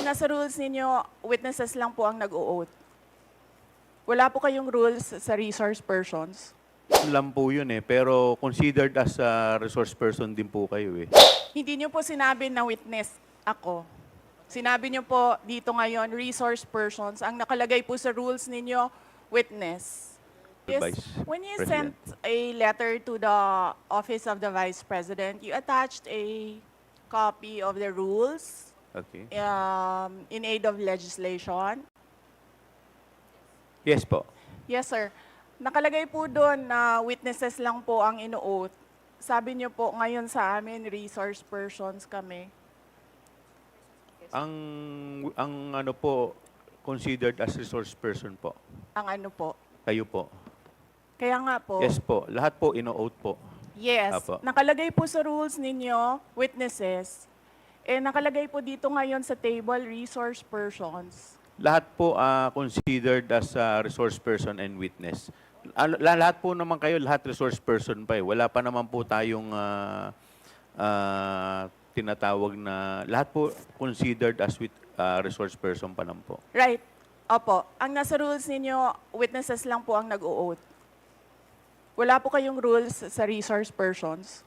nasa rules ninyo, witnesses lang po ang nag-o-oath. Wala po kayong rules sa resource persons. Lang po yun eh, pero considered as a resource person din po kayo eh. Hindi niyo po sinabi na witness ako. Sinabi niyo po dito ngayon, resource persons. Ang nakalagay po sa rules ninyo, witness. Yes, Vice when you President. sent a letter to the Office of the Vice President, you attached a copy of the rules Okay. in aid of legislation. Yes po. Yes, sir. Nakalagay po doon na witnesses lang po ang ino-oath. Sabi niyo po, ngayon sa amin, resource persons kami. Ang ano po, considered as resource person po. Ang ano po. Kayo po. Kaya nga po. Yes po. Lahat po ino-oath po. Yes. Apo. Nakalagay po sa rules ninyo, witnesses. Eh, nakalagay po dito ngayon sa table, resource persons. Lahat po considered as a resource person and witness. Lahat po naman kayo, lahat resource person pa eh. Wala pa naman po tayong tinatawag na, lahat po considered as resource person pa lang po. Right. Opo. Ang nasa rules ninyo, witnesses lang po ang nag-o-oath. Wala po kayong rules sa resource persons.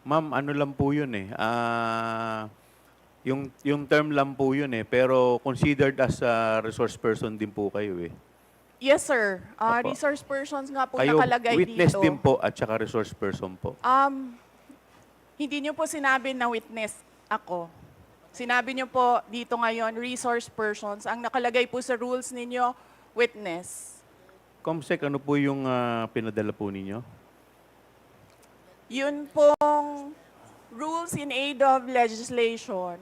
Ma'am, ano lang po yun eh. Yung term lang po yun eh. Pero considered as a resource person din po kayo eh. Yes, sir. Opo. Resource persons nga po Kayo, nakalagay witness dito. din po at saka resource person po. Hindi niyo po sinabi na witness ako. Sinabi niyo po dito ngayon, resource persons. Ang nakalagay po sa rules ninyo, witness. Comsec, ano po yung pinadala po ninyo? Yun pong rules in aid of legislation.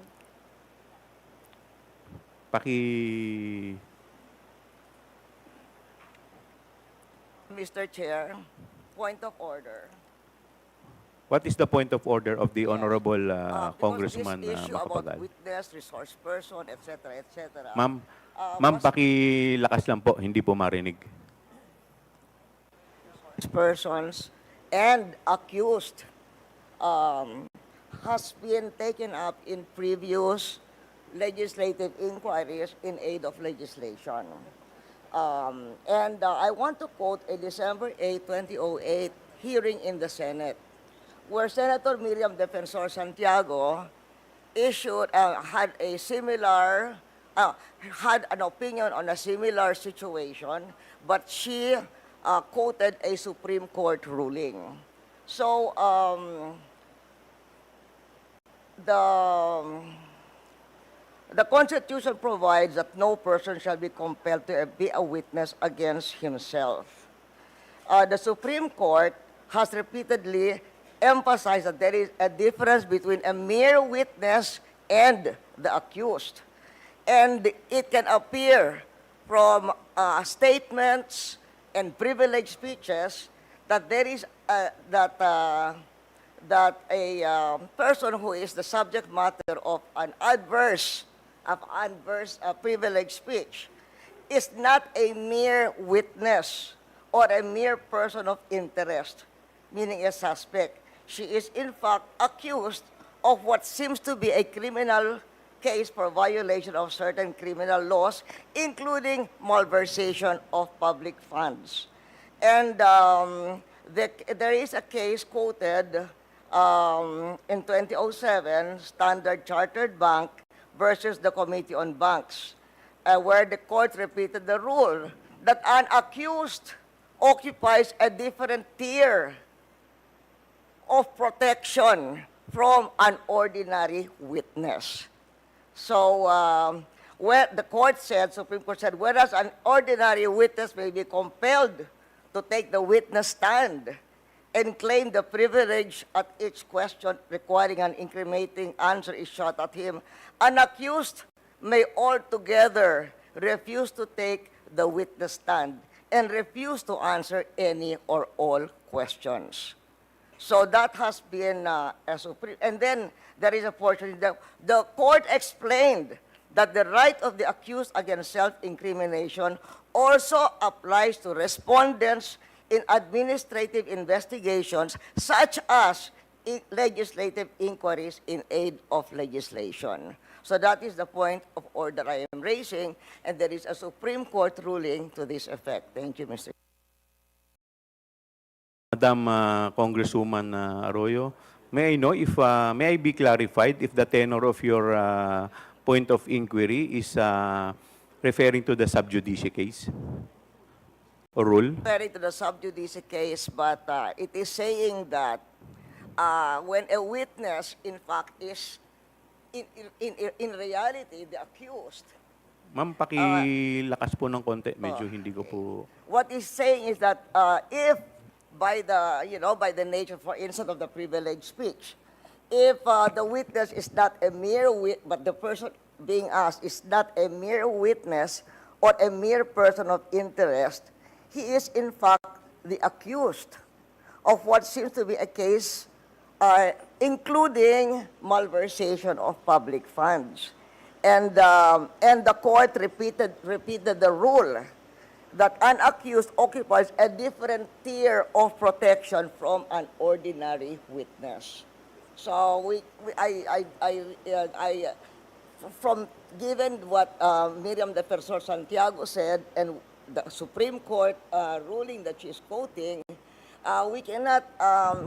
Mr. Chair, point of order. What is the point of order of the Honorable Because Congressman this issue about Macapagal? witness, resource person, etc., etc. Ma'am, pakilakas lang po, hindi po marinig. Persons and accused has been taken up in previous legislative inquiries in aid of legislation. I want to quote a December 8, 2008 hearing in the Senate, where Senator Miriam Defensor Santiago issued, had an opinion on a similar situation, but she quoted a Supreme Court ruling. So, the Constitution provides that no person shall be compelled to be a witness against himself. The Supreme Court has repeatedly emphasized that there is a difference between a mere witness and the accused. And it can appear from statements and privileged speeches that there is that a person who is the subject matter of an adverse privileged speech is not a mere witness or a mere person of interest, meaning a suspect. She is in fact accused of what seems to be a criminal case for violation of certain criminal laws, including malversation of public funds. And there is a case quoted in 2007, Standard Chartered Bank versus the Committee on Banks, where the court repeated the rule that an accused occupies a different tier of protection from an ordinary witness. So, where the court said, Supreme Court said, whereas an ordinary witness may be compelled to take the witness stand and claim the privilege at each question requiring an incriminating answer is shot at him, an accused may altogether refuse to take the witness stand and refuse to answer any or all questions. So that has been a supreme. And then there is a portion, the court explained that the right of the accused against self-incrimination also applies to respondents in administrative investigations such as legislative inquiries in aid of legislation. So that is the point of order I am raising, and there is a Supreme Court ruling to this effect. Thank you, Mr. Madam Congresswoman Arroyo, may I know if, may I be clarified if the tenor of your point of inquiry is referring to the sub judice case or rule? Referring to the sub judice case, but it is saying that when a witness, in fact, is in reality the accused. Ma'am, pakilakas po ng konti. Medyo hindi ko po... What he's saying is that if by the nature, for instance, of the privileged speech, if the witness is not a mere but the person being asked is not a mere witness or a mere person of interest, he is in fact the accused of what seems to be a case including malversation of public funds. And the court repeated the rule that an accused occupies a different tier of protection from an ordinary witness. So from given what Miriam Defensor Santiago said and the Supreme Court ruling that she's quoting, we cannot,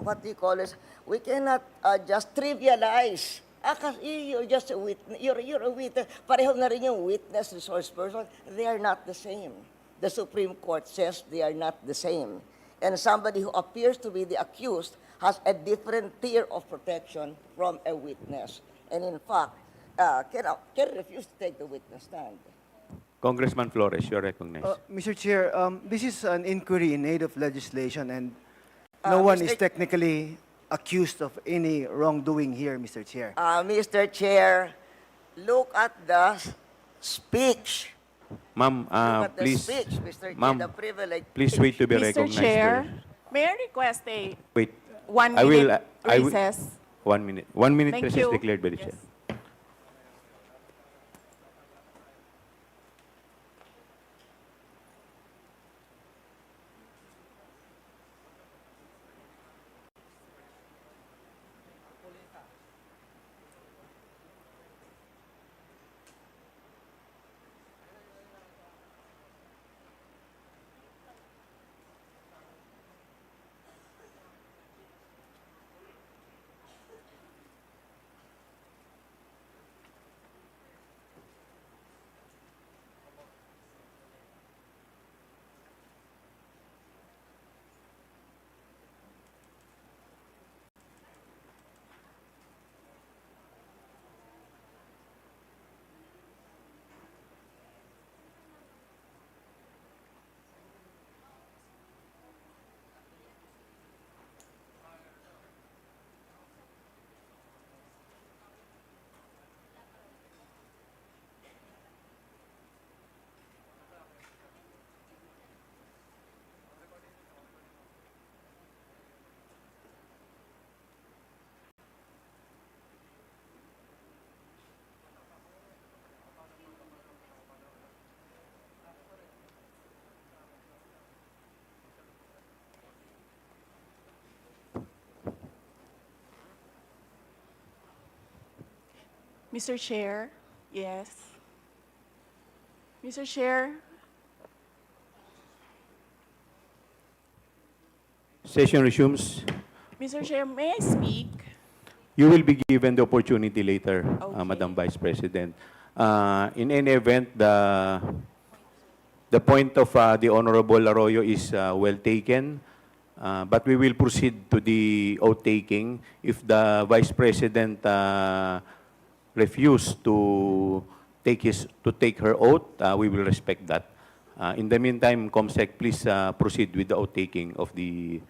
what do you call this? We cannot just trivialize. Kasi you're just a witness. You're a witness. Pareho na rin yung witness, resource person. They are not the same. The Supreme Court says they are not the same. And somebody who appears to be the accused has a different tier of protection from a witness. And in fact, can refuse to take the witness stand. Congressman Flores, you're recognized. Mr. Chair, this is an inquiry in aid of legislation, and no one is Mr. technically accused of any wrongdoing here, Mr. Chair. Mr. Chair, look at the speech. Ma'am, Look at the please, speech, Mr. Chair, ma'am, the privilege. please wait to be Mr. recognized. Chair, first. may I request a Wait. 1 I will, minute I will- recess? 1 minute. 1 minute Thank recess you. declared by the Yes. chair. Mr. Chair, yes. Mr. Chair, Session resumes. Mr. Chair, may I speak? You will be given the opportunity later, Okay. Madam Vice President. In any event, the point of the Honorable Arroyo is well taken, but we will proceed to the oath taking. If the Vice President refuse to take her oath, we will respect that. In the meantime, COMSEC, please proceed with the oath taking of the